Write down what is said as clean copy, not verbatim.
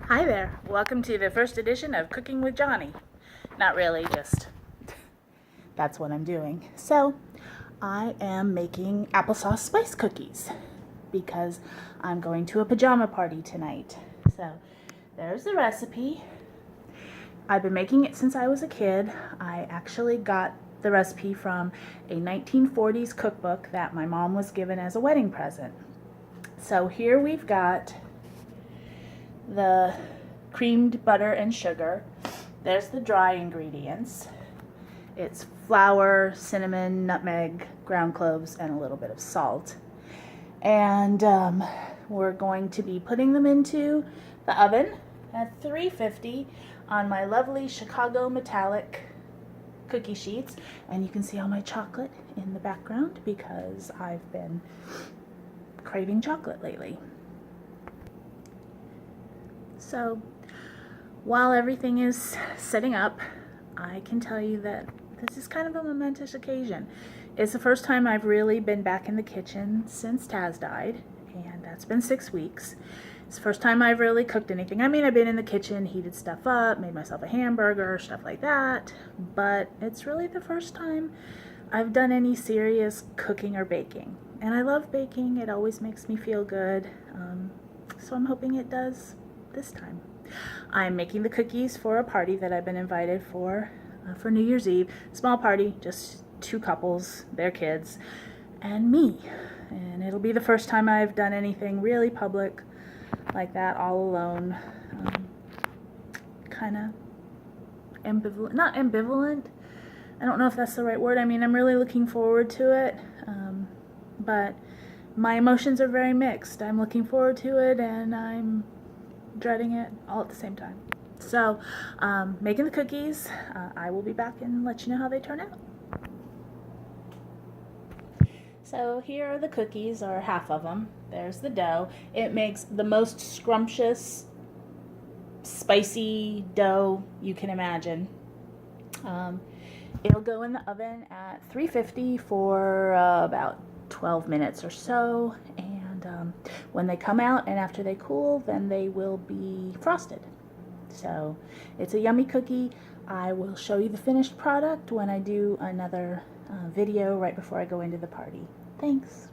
Hi there, welcome to the first edition of Cooking with Johnny. Not really, just that's what I'm doing. So, I am making applesauce spice cookies because I'm going to a pajama party tonight. So, there's the recipe. I've been making it since I was a kid. I actually got the recipe from a 1940s cookbook that my mom was given as a wedding present. So, here we've got the creamed butter and sugar. There's the dry ingredients. It's flour, cinnamon, nutmeg, ground cloves, and a little bit of salt. And we're going to be putting them into the oven at 350 on my lovely Chicago metallic cookie sheets. And you can see all my chocolate in the background because I've been craving chocolate lately. So while everything is setting up, I can tell you that this is kind of a momentous occasion. It's the first time I've really been back in the kitchen since Taz died, and that's been 6 weeks. It's the first time I've really cooked anything. I mean, I've been in the kitchen, heated stuff up, made myself a hamburger, stuff like that, but it's really the first time I've done any serious cooking or baking. And I love baking, it always makes me feel good, so I'm hoping it does this time. I'm making the cookies for a party that I've been invited for New Year's Eve. Small party, just 2 couples, their kids, and me. And it'll be the first time I've done anything really public like that, all alone. Kind of ambivalent, not ambivalent, I don't know if that's the right word. I mean, I'm really looking forward to it, but my emotions are very mixed. I'm looking forward to it and I'm dreading it all at the same time. So, making the cookies, I will be back and let you know how they turn out. So here are the cookies, or half of them. There's the dough. It makes the most scrumptious, spicy dough you can imagine. It'll go in the oven at 350 for about 12 minutes or so, and when they come out and after they cool, then they will be frosted. So it's a yummy cookie. I will show you the finished product when I do another video right before I go into the party. Thanks.